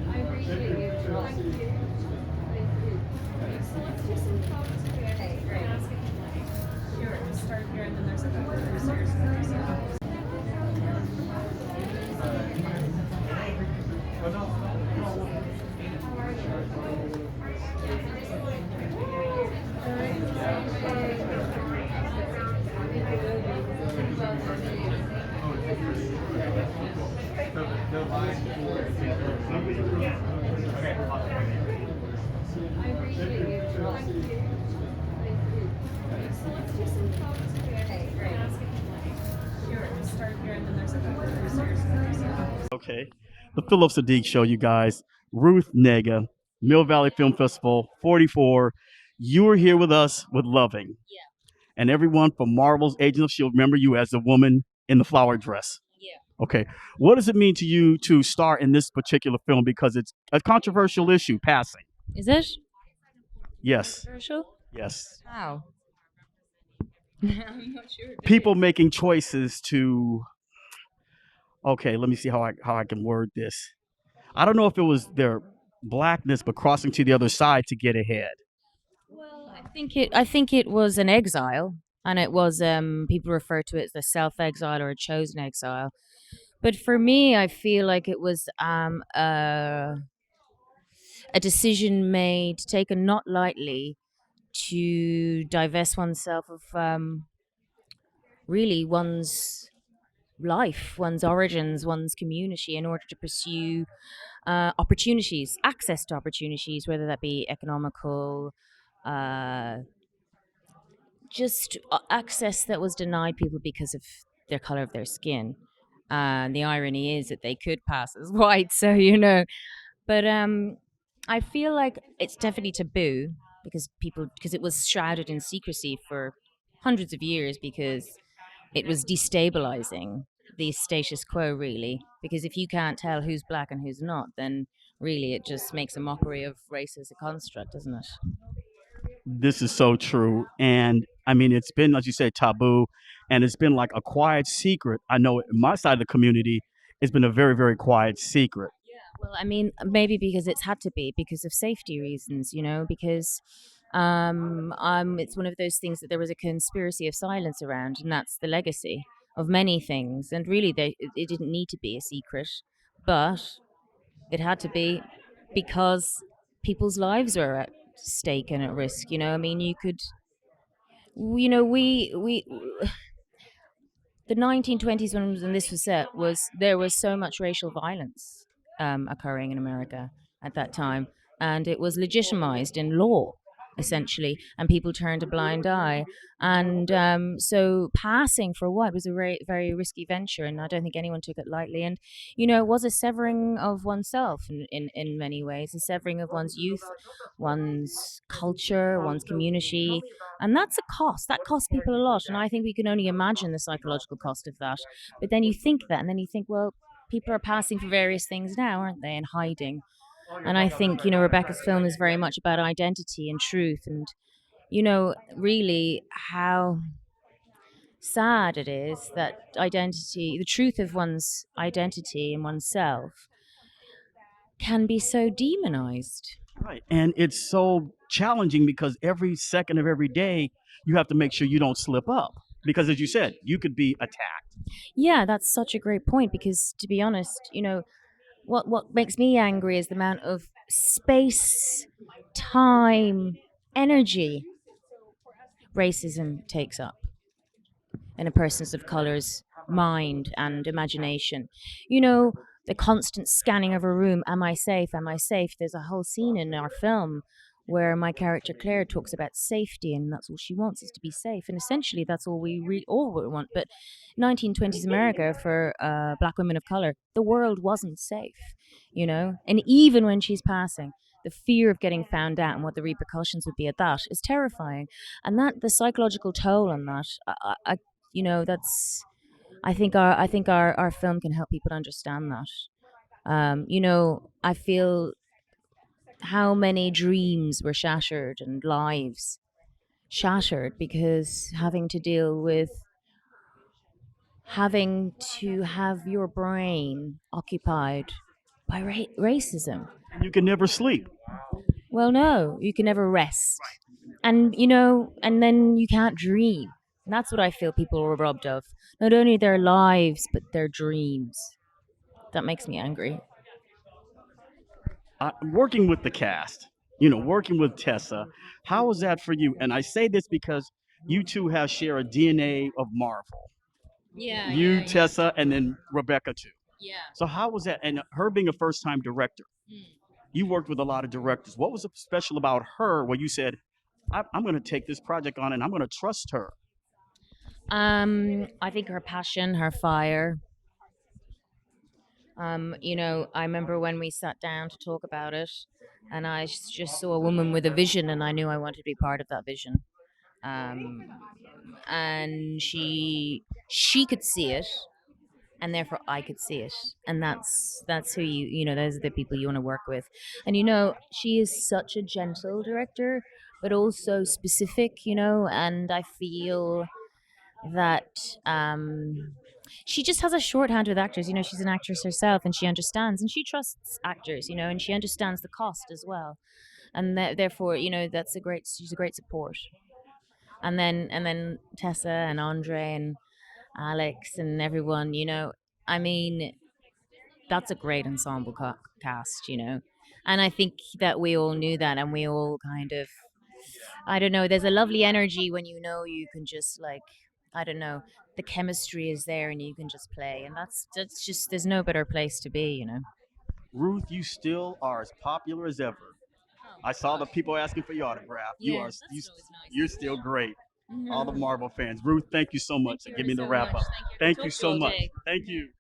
I appreciate you. Thank you. So let's do some photos together. Okay, great. Sure, just start here and then there's a couple of stairs. I appreciate you. Thank you. So let's do some photos together. Okay, great. Sure, just start here and then there's a couple of stairs. Okay. The Phillip Siddiq Show, you guys. Ruth Negga, Mill Valley Film Festival 44. You are here with us with Loving. Yeah. And everyone from Marvel's Agents of S.H.I.E.L.D. remember you as the woman in the flower dress. Yeah. Okay. What does it mean to you to star in this particular film? Because it's a controversial issue, passing. Is it Yes. controversial? Yes. How? I'm not sure. People making choices to. Okay, let me see how I can word this. I don't know if it was their blackness, but crossing to the other side to get ahead. Well, I think it was an exile, and it was people refer to it as the self-exile or a chosen exile. But for me, I feel like it was a decision made, taken not lightly, to divest oneself of really one's life, one's origins, one's community, in order to pursue opportunities, access to opportunities, whether that be economical, just access that was denied people because of their color of their skin. And the irony is that they could pass as white, so But I feel like it's definitely taboo because it was shrouded in secrecy for hundreds of years, because it was destabilizing the status quo, really. Because if you can't tell who's black and who's not, then really it just makes a mockery of race as a construct, doesn't it? This is so true. And I mean, it's been, as you said, taboo, and it's been like a quiet secret. I know in my side of the community, it's been a very, very quiet secret. Well, I mean, maybe because it's had to be because of safety reasons, because it's one of those things that there was a conspiracy of silence around, and that's the legacy of many things. And really, it didn't need to be a secret, but it had to be because people's lives are at stake and at risk. I mean, you could, we the 1920s when this was set, there was so much racial violence occurring in America at that time, and it was legitimized in law essentially, and people turned a blind eye. And so passing for white was a very risky venture, and I don't think anyone took it lightly. And it was a severing of oneself in many ways, a severing of one's youth, one's culture, one's community. And that's a cost. That costs people a lot. And I think we can only imagine the psychological cost of that. But then you think that, and then you think, well, people are passing for various things now, aren't they, and hiding. And I think, Rebecca's film is very much about identity and truth, and, really how sad it is that the truth of one's identity and oneself can be so demonized. Right. And it's so challenging because every second of every day, you have to make sure you don't slip up. Because as you said, you could be attacked. Yeah, that's such a great point, because to be honest, what makes me angry is the amount of space, time, energy racism takes up in a person's of color's mind and imagination. The constant scanning of a room. Am I safe? Am I safe? There's a whole scene in our film where my character Claire talks about safety, and that's all she wants, is to be safe. And essentially, that's all we all want. But 1920s America, for black women of color, the world wasn't safe, And even when she's passing, the fear of getting found out and what the repercussions would be of that is terrifying. And that the psychological toll on that, that's. I think our film can help people understand that. I feel how many dreams were shattered and lives shattered because having to deal with having to have your brain occupied by racism. And you can never sleep. Well, no, you can never rest. And, you know, and then you can't dream. And that's what I feel people were robbed of. Not only their lives, but their dreams. That makes me angry. Working with the cast, working with Tessa, how was that for you? And I say this because you two have share a DNA of Marvel. Yeah, You, Tessa, and then Rebecca too. Yeah. So how was that? And her being a first-time director, you worked with a lot of directors. What was special about her where you said, I'm going to take this project on and I'm going to trust her? I think her passion, her fire. You know, I remember when we sat down to talk about it, and I just saw a woman with a vision, and I knew I wanted to be part of that vision. Um, and she could see it, and therefore I could see it, and that's who you know those are the people you want to work with. And you know, she is such a gentle director, but also specific. You know, and I feel that she just has a shorthand with actors. You know, she's an actress herself, and she understands and she trusts actors. You know, and she understands the cost as well, and therefore, you know, she's a great support. And then Tessa and Andre and Alex and everyone. You know, I mean, that's a great ensemble cast. You know, and I think that we all knew that, and we all kind of I don't know. There's a lovely energy when you know you can just like I don't know. The chemistry is there and you can just play, and that's just there's no better place to be, you know. Ruth, you still are as popular as ever. I saw the people asking for your autograph. You're still great. All the Marvel fans. Ruth, thank you so much. Give me the wrap up. Thank you so much. Thank you.